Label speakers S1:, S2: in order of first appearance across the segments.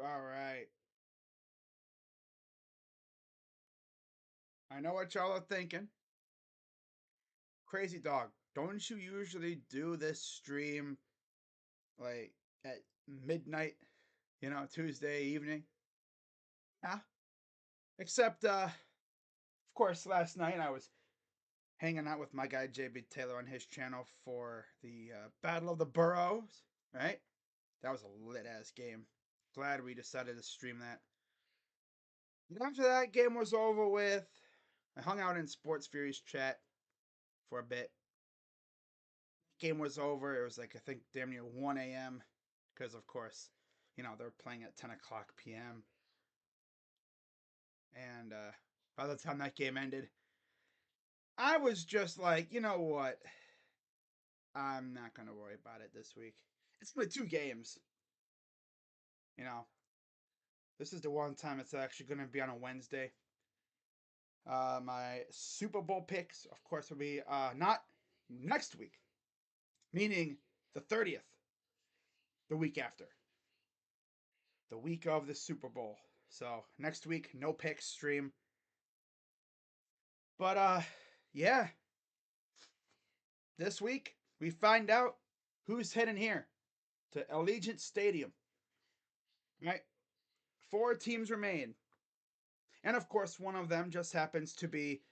S1: All right. I know what y'all are thinking. Crazy dog, don't you usually do this stream like at midnight, Tuesday evening? Yeah. Except of course last night I was hanging out with my guy JB Taylor on his channel for the Battle of the Boroughs, right? That was a lit ass game. Glad we decided to stream that. And after that game was over with, I hung out in Sports Fury's chat for a bit. Game was over. It was like I think damn near 1 a.m. because of course, they're playing at 10 o'clock p.m. And by the time that game ended, I was just like, you know what? I'm not gonna worry about it this week. It's only two games. You know, this is the one time it's actually gonna be on a Wednesday. My Super Bowl picks, of course, will be not next week, meaning the 30th, the week after, the week of the Super Bowl. So next week, no picks stream. But yeah, this week we find out who's heading here to Allegiant Stadium. Right? Four teams remain. And of course, one of them just happens to be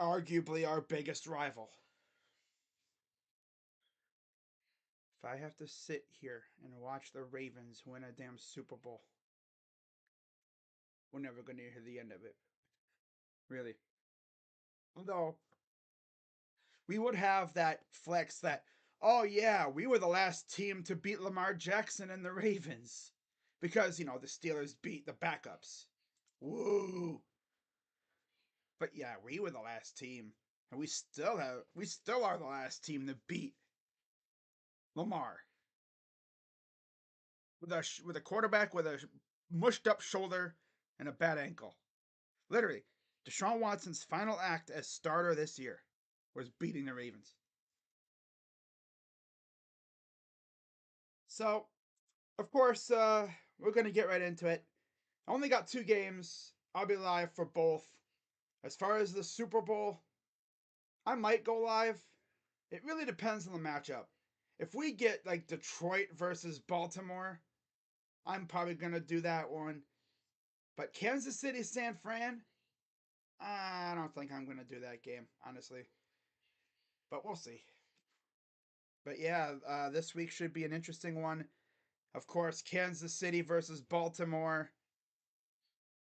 S1: arguably our biggest rival. If I have to sit here and watch the Ravens win a damn Super Bowl, we're never going to hear the end of it. Really. Although, we would have that flex that, oh yeah, we were the last team to beat Lamar Jackson and the Ravens. Because, the Steelers beat the backups. Woo! But yeah, we were the last team. And we still are the last team to beat Lamar. With a quarterback with a mushed up shoulder and a bad ankle. Literally, Deshaun Watson's final act as starter this year was beating the Ravens. So, of course, we're going to get right into it. I only got two games. I'll be live for both. As far as the Super Bowl, I might go live. It really depends on the matchup. If we get like Detroit versus Baltimore, I'm probably going to do that one. But Kansas City, San Fran, I don't think I'm going to do that game, honestly. But we'll see. But yeah, this week should be an interesting one. Of course, Kansas City versus Baltimore.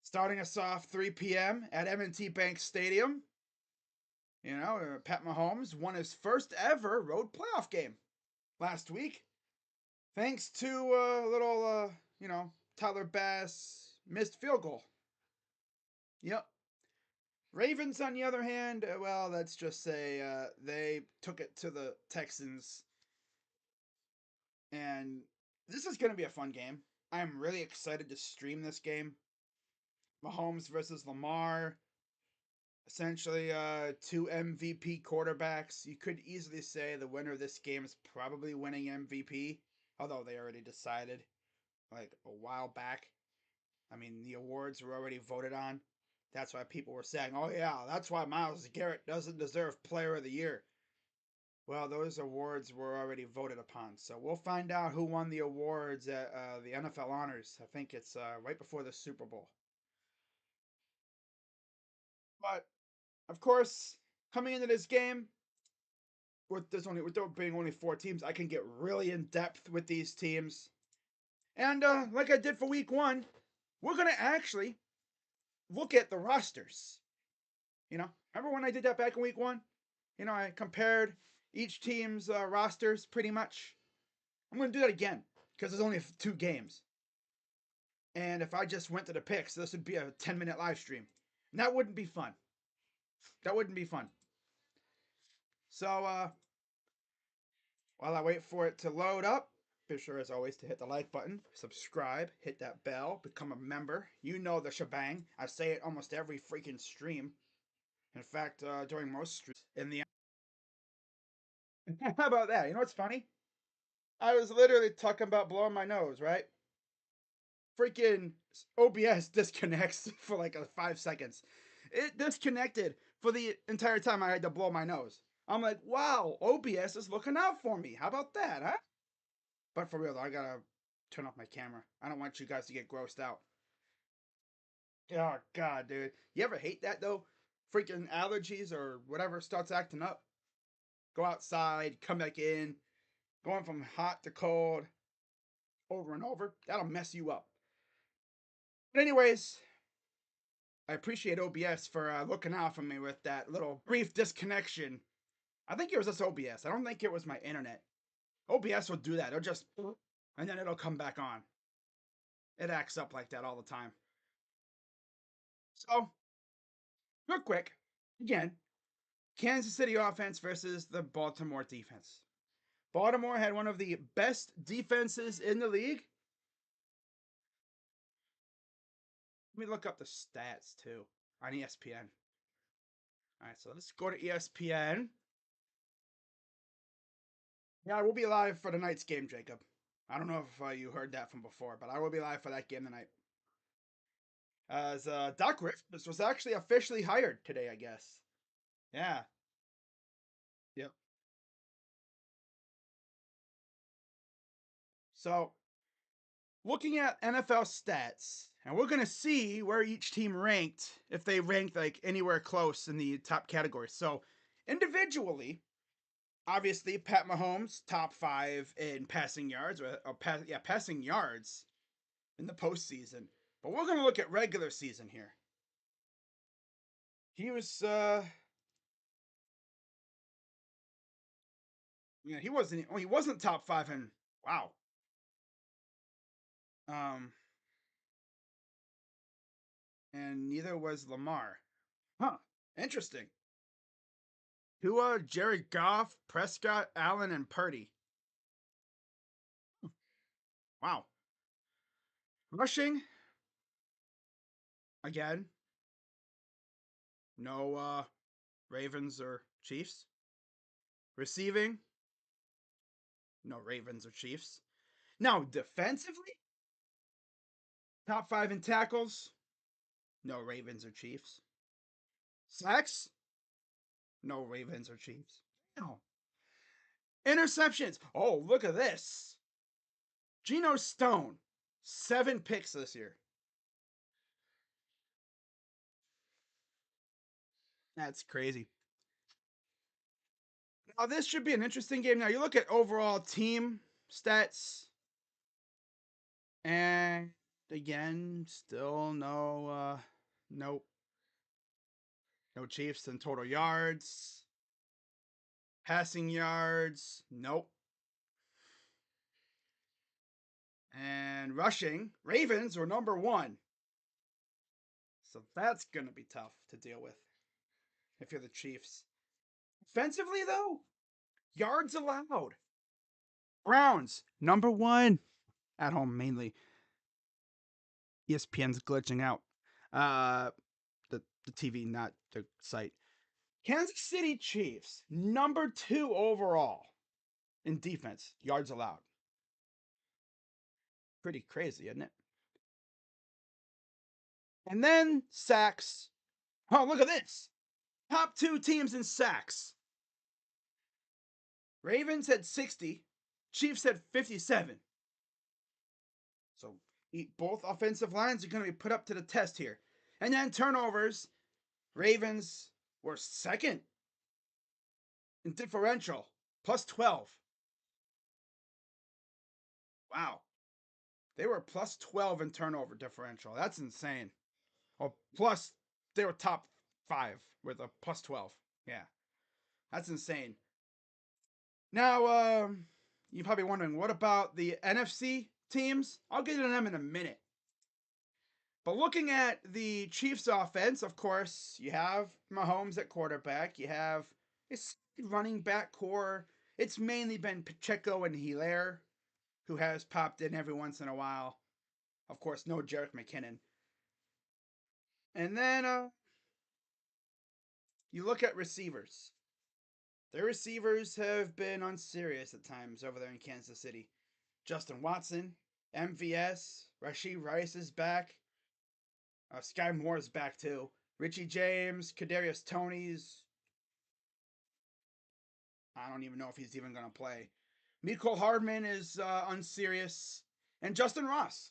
S1: Starting us off 3 p.m. at M&T Bank Stadium. Pat Mahomes won his first ever road playoff game last week. Thanks to a little, Tyler Bass missed field goal. Yep. Ravens, on the other hand, well, let's just say they took it to the Texans. And this is going to be a fun game. I'm really excited to stream this game. Mahomes versus Lamar. Essentially, two MVP quarterbacks. You could easily say the winner of this game is probably winning MVP, although they already decided like a while back. I mean, the awards were already voted on. That's why people were saying, "Oh yeah, that's why Myles Garrett doesn't deserve Player of the Year." Well, those awards were already voted upon, so we'll find out who won the awards at the NFL Honors. I think it's right before the Super Bowl. But of course, coming into this game, with there being only four teams, I can get really in depth with these teams. And like I did for Week 1, we're gonna actually look at the rosters. Remember when I did that back in Week 1? I compared each team's rosters pretty much. I'm gonna do that again because there's only two games. And if I just went to the picks, this would be a 10-minute live stream. And that wouldn't be fun. That wouldn't be fun. So, while I wait for it to load up, be sure as always to hit the like button, subscribe, hit that bell, become a member. You know the shebang. I say it almost every freaking stream. In fact, during most streams. How about that? You know what's funny? I was literally talking about blowing my nose, right? freaking OBS disconnects for like 5 seconds. It disconnected for the entire time. I had to blow my nose. I'm like, wow, OBS is looking out for me. How about that, huh? But for real though, I gotta turn off my camera. I don't want you guys to get grossed out. Oh god, dude. You ever hate that though? Freaking allergies or whatever starts acting up. Go outside, come back in, going from hot to cold over and over. That'll mess you up. But anyways, I appreciate OBS for looking out for me with that little brief disconnection. I think it was just OBS. I don't think it was my internet. OBS will do that. It'll just and then it'll come back on. It acts up like that all the time. So, real quick, again, Kansas City offense versus the Baltimore defense. Baltimore had one of the best defenses in the league. Let me look up the stats too on ESPN. All right, so let's go to ESPN. Yeah, I will be live for tonight's game, Jacob. I don't know if you heard that from before, but I will be live for that game tonight. As Doc Rivers was actually officially hired today, I guess. Yeah. Yep. So, looking at NFL stats, and we're going to see where each team ranked, if they ranked like anywhere close in the top categories. So, individually, obviously, Pat Mahomes, top 5 in passing yards, passing yards in the postseason. But we're going to look at regular season here. He was, he wasn't top 5 in, wow. Um, and neither was Lamar. Huh, interesting. Tua, Jared Goff, Prescott, Allen, and Purdy. Wow. Rushing, again, no Ravens or Chiefs. Receiving, no Ravens or Chiefs. Now, defensively, top 5 in tackles, no Ravens or Chiefs. Sacks, no Ravens or Chiefs. No. Interceptions, oh, look at this. Geno Stone, 7 picks this year. That's crazy. Now, this should be an interesting game. Now, you look at overall team stats, and again, still no Chiefs in total yards, passing yards, nope. And rushing, Ravens were number 1. So that's going to be tough to deal with if you're the Chiefs. Offensively, though, yards allowed. Browns, number 1. At home, mainly. ESPN's glitching out. The TV, not the site. Kansas City Chiefs, number 2 overall in defense, yards allowed. Pretty crazy, isn't it? And then sacks. Oh, look at this. Top 2 teams in sacks. Ravens had 60, Chiefs had 57. So both offensive lines are going to be put up to the test here. And then turnovers, Ravens were second in differential, plus 12. Wow. They were plus 12 in turnover differential. That's insane. Oh, plus they were top 5 with a plus 12. Yeah. That's insane. Now, you're probably wondering, what about the NFC teams? I'll get into them in a minute. But looking at the Chiefs offense, of course, you have Mahomes at quarterback. You have his running back core. It's mainly been Pacheco and Hilaire, who has popped in every once in a while. Of course, no Jerick McKinnon. And then you look at receivers. Their receivers have been unserious at times over there in Kansas City. Justin Watson MVS, Rashid Rice is back. Sky Moore is back too. Richie James, Kadarius Toney's. I don't even know if he's even going to play. Mecole Hardman is unserious. And Justin Ross.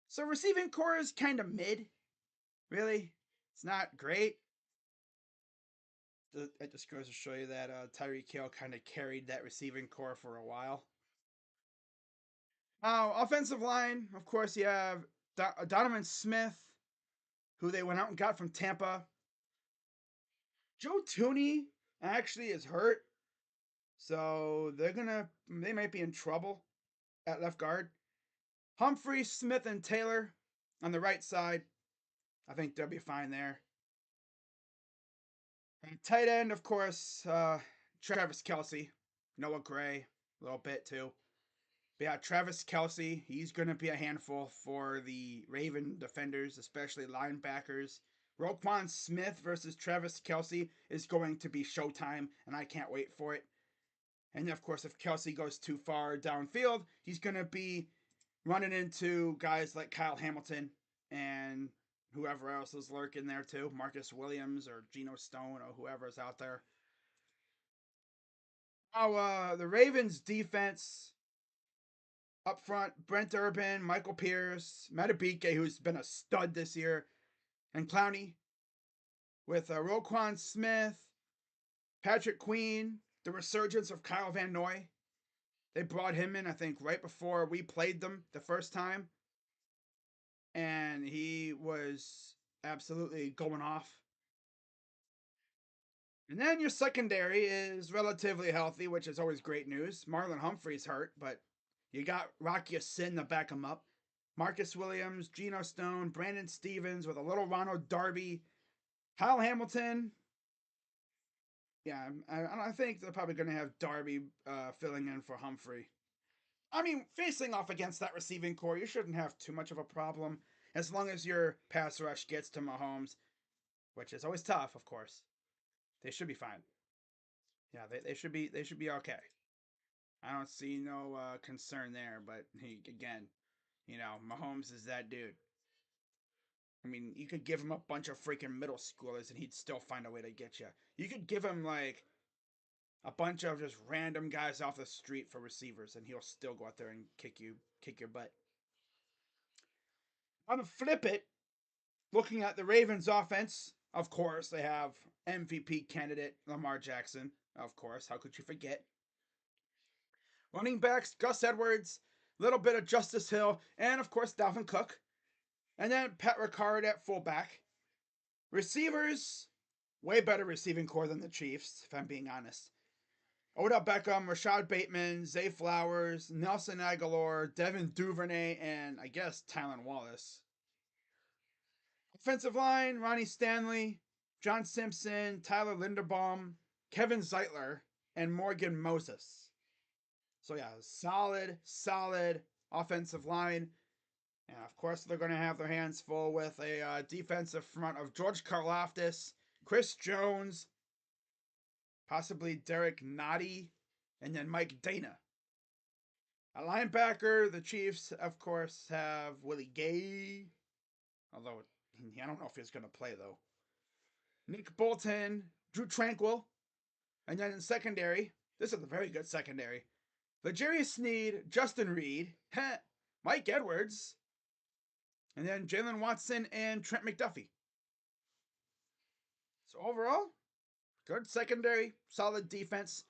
S1: So receiving core is kind of mid. Really? It's not great. It just goes to show you that Tyreek Hill kind of carried that receiving core for a while. Offensive line, of course, you have Donovan Smith, who they went out and got from Tampa. Joe Tooney actually is hurt, so they might be in trouble at left guard. Humphrey, Smith, and Taylor on the right side. I think they'll be fine there. And tight end, of course, Travis Kelce, Noah Gray, a little bit too. But yeah, Travis Kelce, he's going to be a handful for the Raven defenders, especially linebackers. Roquan Smith versus Travis Kelce is going to be showtime, and I can't wait for it. And of course, if Kelce goes too far downfield, he's going to be running into guys like Kyle Hamilton and whoever else is lurking there too. Marcus Williams or Geno Stone or whoever's out there. The Ravens defense up front, Brent Urban, Michael Pierce, Matabike, who's been a stud this year, and Clowney with Roquan Smith, Patrick Queen, the resurgence of Kyle Van Noy. They brought him in, I think, right before we played them the first time. And he was absolutely going off. And then your secondary is relatively healthy, which is always great news. Marlon Humphrey's hurt, but you got Rocky Sin to back him up. Marcus Williams, Geno Stone, Brandon Stevens with a little Ronald Darby, Kyle Hamilton. Yeah, I think they're probably going to have Darby filling in for Humphrey. I mean, facing off against that receiving core, you shouldn't have too much of a problem as long as your pass rush gets to Mahomes, which is always tough, of course. They should be fine. Yeah, they should be okay. I don't see no concern there, but again, Mahomes is that dude. I mean, you could give him a bunch of freaking middle schoolers and he'd still find a way to get you. You could give him like a bunch of just random guys off the street for receivers and he'll still go out there and kick your butt. On the flip it, looking at the Ravens offense, of course, they have MVP candidate Lamar Jackson. Of course, how could you forget? Running backs, Gus Edwards, a little bit of Justice Hill, and of course, Dalvin Cook. And then Pat Ricard at fullback. Receivers, way better receiving core than the Chiefs, if I'm being honest. Odell Beckham, Rashad Bateman, Zay Flowers, Nelson Aguilar, Devin Duvernay, and I guess Tylan Wallace. Offensive line, Ronnie Stanley, John Simpson, Tyler Linderbaum, Kevin Zeitler, and Morgan Moses. So yeah, solid offensive line. And of course, they're going to have their hands full with a defensive front of George Karlaftis, Chris Jones, possibly Derek Nottie, and then Mike Dana. A linebacker, the Chiefs, of course, have Willie Gay. Although, I don't know if he's going to play, though. Nick Bolton, Drew Tranquil. And then in secondary, this is a very good secondary. L'Jarius Sneed, Justin Reed, Mike Edwards, and then Jalen Watson and Trent McDuffie. So overall, good secondary, solid defense.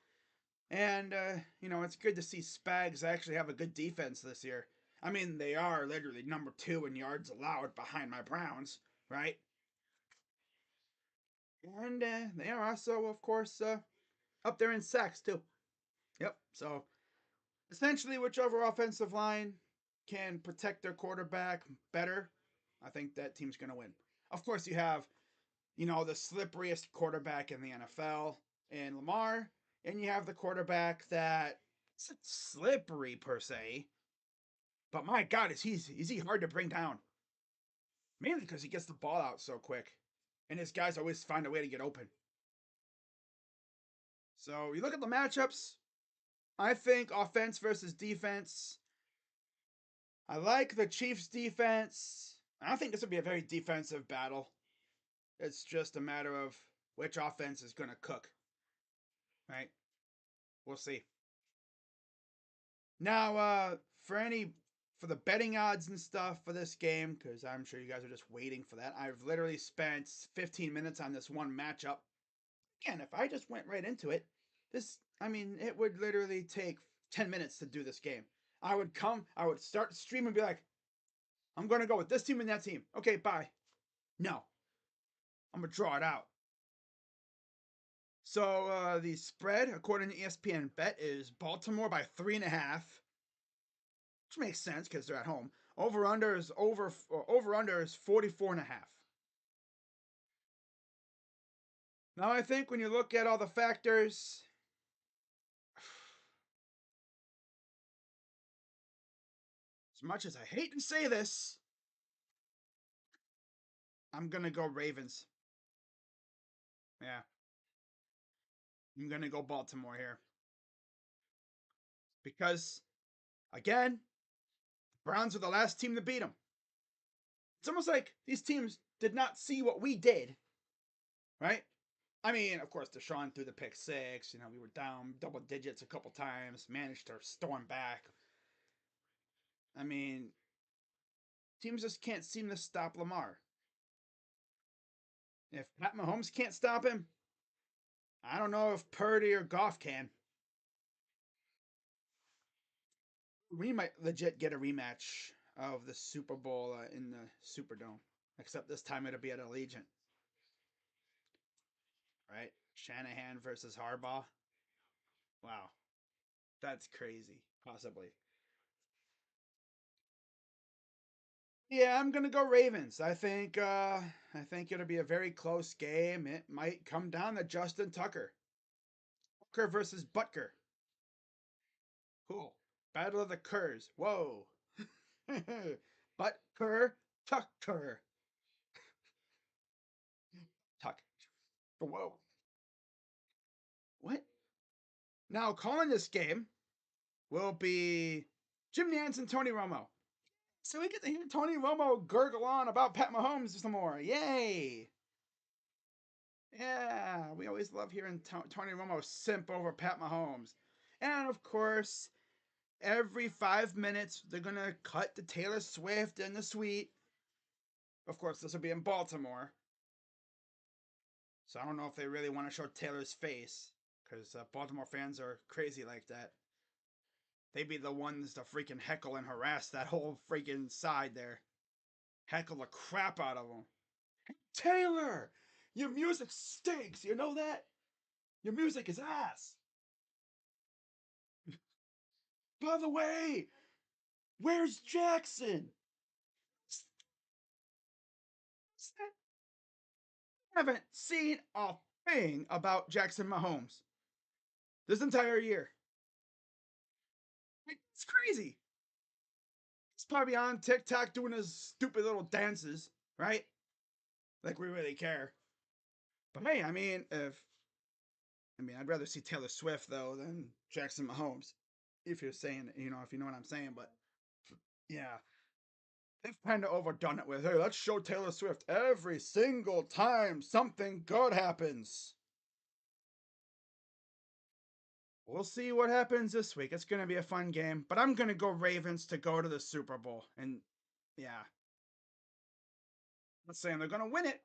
S1: And, it's good to see Spags actually have a good defense this year. I mean, they are literally number 2 in yards allowed behind my Browns, right? And they are also, of course, up there in sacks, too. Yep, so essentially, whichever offensive line can protect their quarterback better, I think that team's going to win. Of course, you have, the slipperiest quarterback in the NFL in Lamar, and you have the quarterback that isn't slippery per se, but my God, is he hard to bring down? Mainly because he gets the ball out so quick, and his guys always find a way to get open. So you look at the matchups. I think offense versus defense. I like the Chiefs' defense. I think this will be a very defensive battle. It's just a matter of which offense is going to cook, right? We'll see. Now, for the betting odds and stuff for this game, because I'm sure you guys are just waiting for that. I've literally spent 15 minutes on this one matchup. Again, if I just went right into it, it would literally take 10 minutes to do this game. I would start the stream and be like, I'm going to go with this team and that team. Okay, bye. No, I'm going to draw it out. So the spread, according to ESPN Bet, is Baltimore by 3.5, which makes sense because they're at home. Over under is 44.5. Now I think when you look at all the factors, as much as I hate to say this, I'm gonna go Ravens. Yeah, I'm gonna go Baltimore here because, again, Browns are the last team to beat them. It's almost like these teams did not see what we did, right? I mean, of course, Deshaun threw the pick six. You know, we were down double digits a couple times, managed to storm back. I mean, teams just can't seem to stop Lamar. If Pat Mahomes can't stop him, I don't know if Purdy or Goff can. We might legit get a rematch of the Super Bowl in the Superdome, except this time it'll be at Allegiant, right? Shanahan versus Harbaugh. Wow, that's crazy. Possibly. Yeah, I'm gonna go Ravens. I think it'll be a very close game. It might come down to Justin Tucker. Tucker versus Butker. Cool. Battle of the Curs. Whoa. Butker, Tucker. Tuck. Whoa. What? Now calling this game will be Jim Nantz and Tony Romo. So we get to hear Tony Romo gurgle on about Pat Mahomes some more. Yay! Yeah, we always love hearing Tony Romo simp over Pat Mahomes. And of course, every 5 minutes, they're going to cut to Taylor Swift in the suite. Of course, this will be in Baltimore. So I don't know if they really want to show Taylor's face because Baltimore fans are crazy like that. They'd be the ones to freaking heckle and harass that whole freaking side there. Heckle the crap out of them. Taylor, your music stinks. You know that? Your music is ass. By the way, where's Jackson? I haven't seen a thing about Jackson Mahomes this entire year. It's crazy. He's probably on TikTok doing his stupid little dances, right? Like we really care. But hey, I'd rather see Taylor Swift though than Jackson Mahomes. If you're saying, if you know what I'm saying, but yeah, they've kind of overdone it with, hey, let's show Taylor Swift every single time something good happens. We'll see what happens this week. It's going to be a fun game, but I'm going to go Ravens to go to the Super Bowl. And yeah, I'm not saying they're going to win it,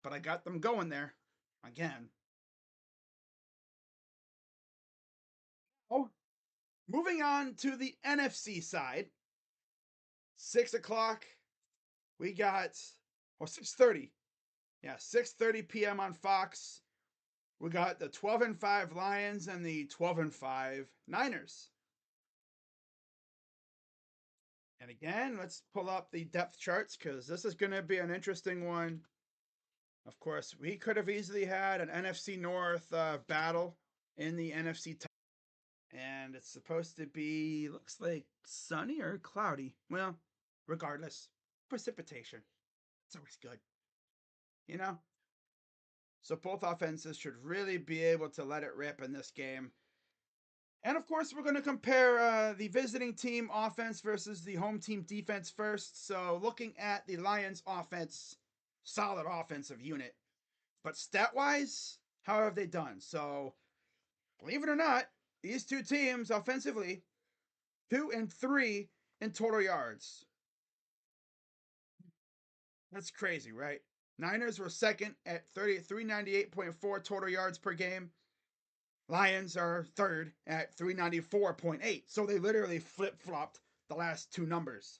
S1: but I got them going there again. Oh, moving on to the NFC side, 6 o'clock. We got 6:30. Yeah, 6:30 p.m. on Fox. We got the 12-5 Lions and the 12-5 Niners. And again, let's pull up the depth charts because this is going to be an interesting one. Of course, we could have easily had an NFC North battle in the NFC. And it's supposed to be, looks like sunny or cloudy. Well, regardless, precipitation. It's always good, you know? So both offenses should really be able to let it rip in this game. And of course, we're going to compare the visiting team offense versus the home team defense first. So, looking at the Lions offense, solid offensive unit. But stat wise, how have they done? So, believe it or not, these two teams offensively, 2 and 3 in total yards. That's crazy, right? Niners were second at 398.4 total yards per game. Lions are third at 394.8. So they literally flip flopped the last two numbers.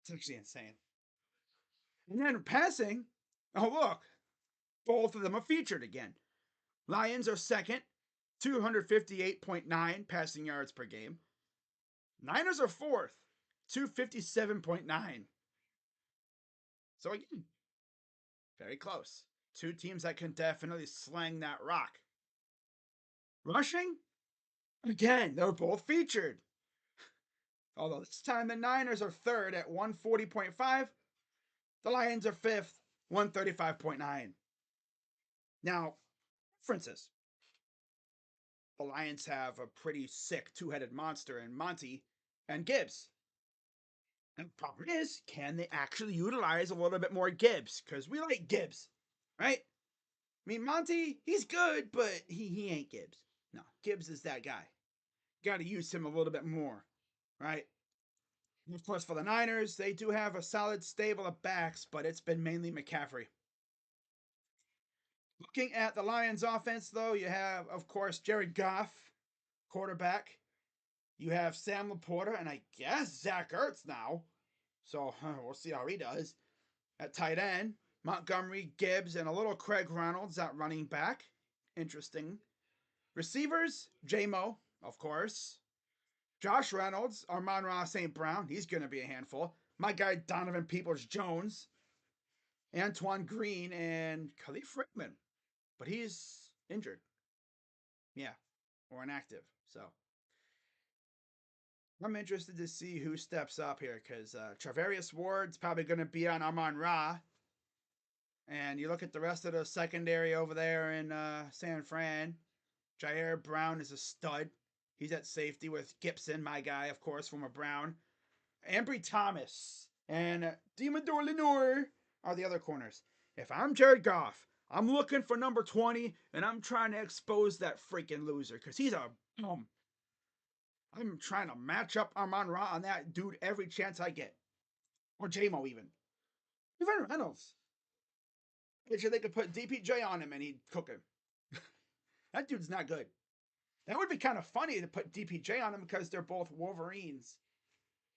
S1: It's actually insane. And then passing, oh, look, both of them are featured again. Lions are second, 258.9 passing yards per game. Niners are fourth, 257.9. So again, very close. Two teams that can definitely slang that rock. Rushing, again, they're both featured. Although this time the Niners are third at 140.5, the Lions are fifth, 135.9. Now, differences. The Lions have a pretty sick two-headed monster in Monty and Gibbs. And the problem is, can they actually utilize a little bit more Gibbs? Because we like Gibbs, right? I mean, Monty, he's good, but he ain't Gibbs. No, Gibbs is that guy. Got to use him a little bit more, right? And of course, for the Niners, they do have a solid stable of backs, but it's been mainly McCaffrey. Looking at the Lions offense, though, you have, of course, Jared Goff, quarterback. You have Sam Laporta, and I guess Zach Ertz now. So we'll see how he does. At tight end, Montgomery, Gibbs, and a little Craig Reynolds at running back. Interesting. Receivers, J-Mo, of course. Josh Reynolds, Amon-Ra St. Brown, he's going to be a handful. My guy Donovan Peoples-Jones, Antoine Green, and Khalif Rickman. But he's injured. Yeah, or inactive. So I'm interested to see who steps up here because Travarius Ward's probably going to be on Amon-Ra. And you look at the rest of the secondary over there in San Fran. Jair Brown is a stud. He's at safety with Gibson, my guy, of course, from a Brown. Ambry Thomas and Demador Lenore are the other corners. If I'm Jared Goff, I'm looking for number 20, and I'm trying to expose that freaking loser because he's a bum. I'm trying to match up Amon-Ra on that dude every chance I get. Or J-Mo even. Even Reynolds. Bet you they could put DPJ on him and he'd cook him. That dude's not good. That would be kind of funny to put DPJ on him because they're both Wolverines.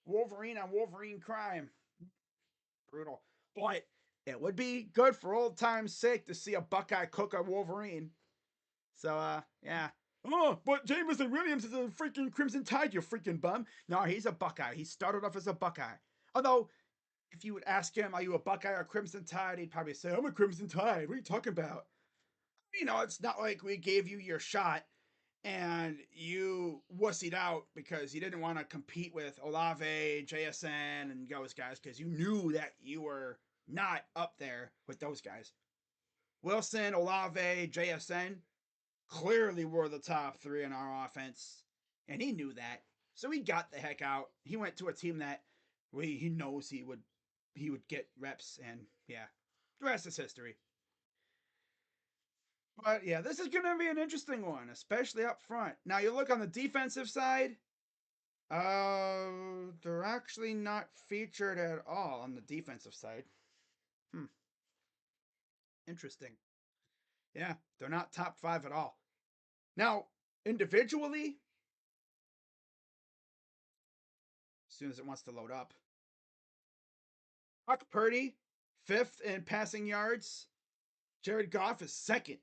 S1: Wolverine on Wolverine crime. Brutal. But it would be good for old time's sake to see a Buckeye cook a Wolverine. So, yeah. Oh, but Jameson Williams is a freaking Crimson Tide, you freaking bum. No, he's a Buckeye. He started off as a Buckeye. Although, if you would ask him, are you a Buckeye or a Crimson Tide? He'd probably say, I'm a Crimson Tide. What are you talking about? You know, it's not like we gave you your shot and you wussied out because you didn't want to compete with Olave, JSN, and those guys because you knew that you were not up there with those guys. Wilson, Olave, JSN clearly were the top three in our offense, and he knew that. So he got the heck out. He went to a team that he knows he would get reps, and yeah, the rest is history. But yeah, this is going to be an interesting one, especially up front. Now you look on the defensive side. They're actually not featured at all on the defensive side. Hmm, interesting. Yeah, they're not top five at all. Now, individually, as soon as it wants to load up, Brock Purdy, fifth in passing yards. Jared Goff is second.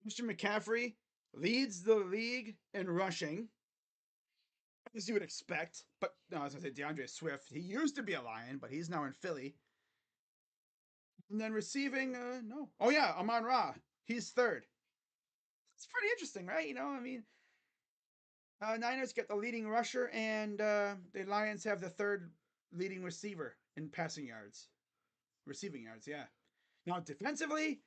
S1: Christian McCaffrey leads the league in rushing, as you would expect. But no, I was going to say DeAndre Swift. He used to be a Lion, but he's now in Philly. And then receiving, no. Oh, yeah, Amon-Ra. He's third. It's pretty interesting, right? You know, I mean, Niners get the leading rusher, and the Lions have the third leading receiver in passing yards. Receiving yards, yeah. Now, defensively,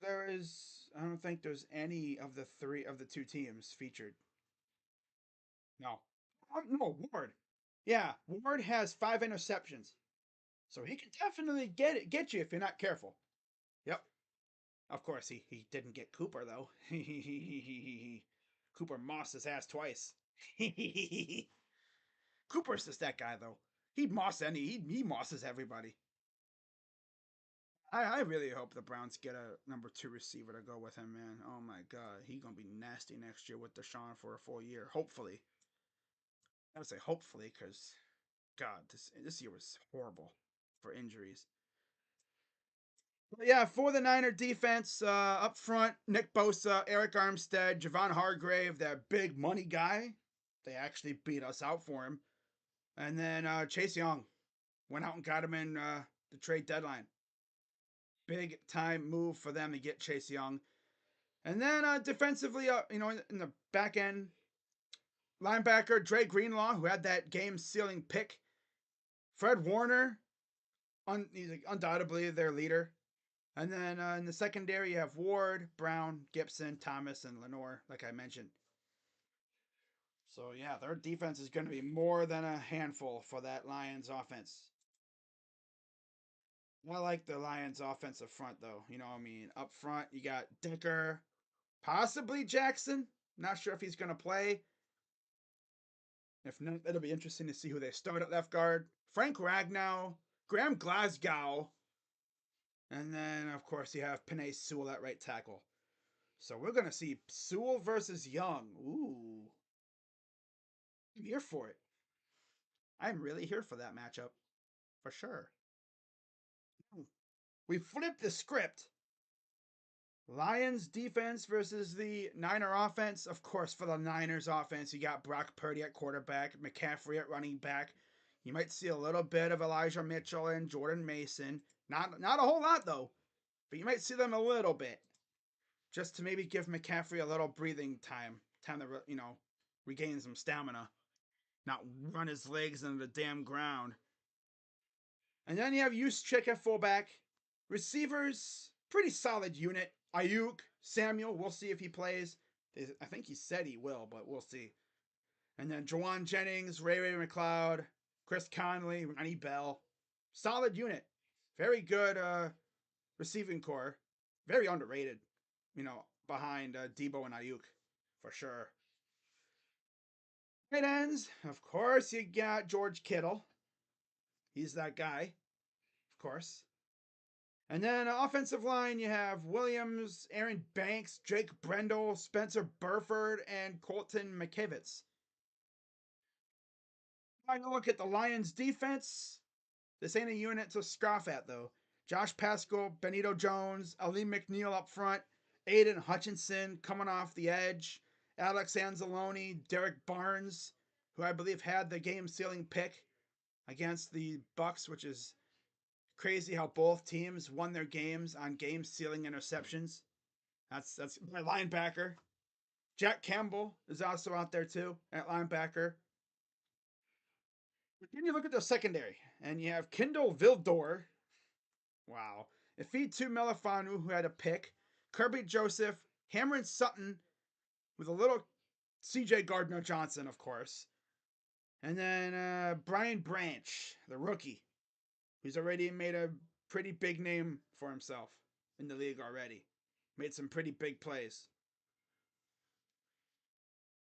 S1: I don't think there's any of the two teams featured. No. No, Ward. Yeah, Ward has 5 interceptions. So he can definitely get you if you're not careful. Yep. Of course, he didn't get Cooper though. Cooper mossed his ass twice. Cooper's just that guy though. He mosses everybody. I really hope the Browns get a number 2 receiver to go with him, man. Oh my god, he gonna be nasty next year with Deshaun for a full year. Hopefully, I would say hopefully, because God, this year was horrible for injuries. But yeah, for the Niner defense, up front, Nick Bosa, Eric Armstead, Javon Hargrave, that big money guy. They actually beat us out for him. And then Chase Young went out and got him in the trade deadline. Big time move for them to get Chase Young. And then defensively, in the back end, linebacker Dre Greenlaw, who had that game-sealing pick. Fred Warner, he's undoubtedly their leader. And then in the secondary, you have Ward, Brown, Gibson, Thomas, and Lenore, like I mentioned. So yeah, their defense is going to be more than a handful for that Lions offense. I like the Lions offensive front though. I mean, up front you got Dicker, possibly Jackson. Not sure if he's going to play. If not, it'll be interesting to see who they start at left guard. Frank Ragnow, Graham Glasgow, and then of course you have Penei Sewell at right tackle. So we're gonna see Sewell versus Young. Ooh, I'm here for it. I'm really here for that matchup for sure. We flipped the script. Lions defense versus the Niner offense. Of course, for the Niners offense, you got Brock Purdy at quarterback, McCaffrey at running back. You might see a little bit of Elijah Mitchell and Jordan Mason. Not a whole lot though, but you might see them a little bit, just to maybe give McCaffrey a little breathing time to regain some stamina, not run his legs into the damn ground. And then you have Juszczyk at fullback. Receivers, pretty solid unit. Ayuk, Samuel, we'll see if he plays. I think he said he will, but we'll see. And then Jawan Jennings, Ray McLeod, Chris Conley, Ronnie Bell. Solid unit. Very good receiving core. Very underrated, behind Debo and Ayuk, for sure. Tight ends, of course, you got George Kittle. He's that guy, of course. And then offensive line, you have Williams, Aaron Banks, Jake Brendel, Spencer Burford, and Colton McKivitz. When you look at the Lions defense, this ain't a unit to scoff at, though. Josh Pascal, Benito Jones, Ali McNeil up front, Aiden Hutchinson coming off the edge, Alex Anzalone, Derek Barnes, who I believe had the game-sealing pick against the Bucks, which is crazy how both teams won their games on game-sealing interceptions. That's my linebacker. Jack Campbell is also out there too at linebacker. But then you look at the secondary, and you have Kendall Vildor. Wow. Ifitu Melifanu, who had a pick. Kirby Joseph, Cameron Sutton, with a little CJ Gardner Johnson, of course. And then Brian Branch, the rookie, who's already made a pretty big name for himself in the league already. Made some pretty big plays.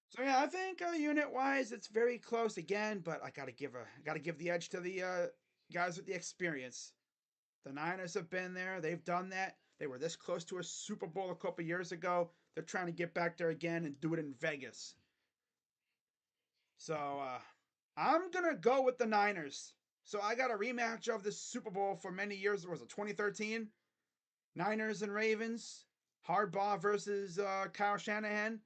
S1: So yeah, I think unit wise it's very close again, but I gotta give the edge to the guys with the experience. The Niners have been there, they've done that. They were this close to a Super Bowl a couple years ago. They're trying to get back there again and do it in Vegas. So I'm gonna go with the Niners. So I got a rematch of the Super Bowl for many years. Was it 2013? Niners and Ravens. Hardball versus Kyle Shanahan.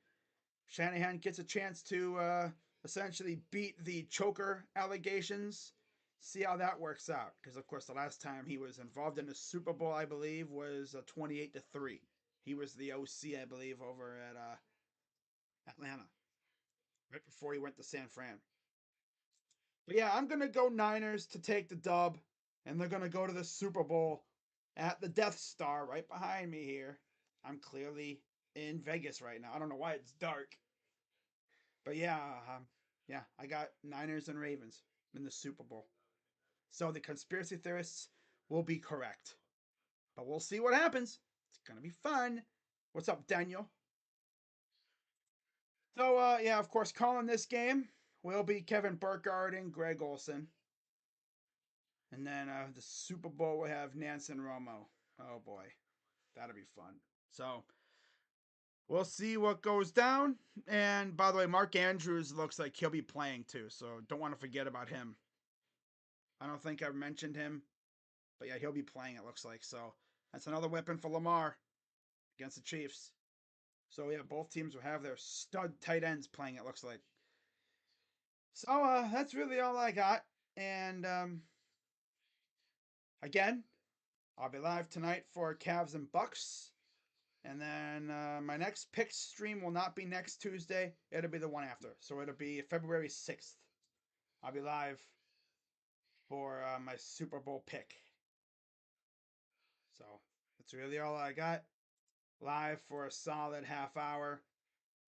S1: Shanahan gets a chance to essentially beat the choker allegations. See how that works out. Because of course, the last time he was involved in a Super Bowl, I believe, was 28-3. He was the OC, I believe, over at Atlanta right before he went to San Fran. But yeah, I'm gonna go Niners to take the dub, and they're gonna go to the Super Bowl at the Death Star right behind me here. I'm clearly in Vegas right now. I don't know why it's dark, but yeah, I got Niners and Ravens in the Super Bowl. So the conspiracy theorists will be correct, but we'll see what happens. It's gonna be fun. What's up, Daniel? So yeah, of course, calling this game will be Kevin Burkhardt and Greg Olson, and then the Super Bowl will have Nance and Romo. Oh boy, that'll be fun. So we'll see what goes down. And by the way, Mark Andrews looks like he'll be playing too, so don't want to forget about him. I don't think I've mentioned him, but yeah, he'll be playing, it looks like. So that's another weapon for Lamar against the Chiefs. So yeah, both teams will have their stud tight ends playing, it looks like. So that's really all I got. And again, I'll be live tonight for Cavs and Bucks. And then my next pick stream will not be next Tuesday. It'll be the one after. So it'll be February 6th. I'll be live for my Super Bowl pick. So that's really all I got. Live for a solid half hour.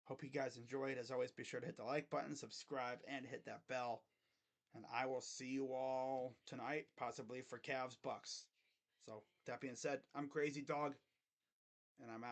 S1: Hope you guys enjoyed. As always, be sure to hit the like button, subscribe, and hit that bell. And I will see you all tonight, possibly for Cavs Bucks. So, that being said, I'm Crazy Dog, and I'm out.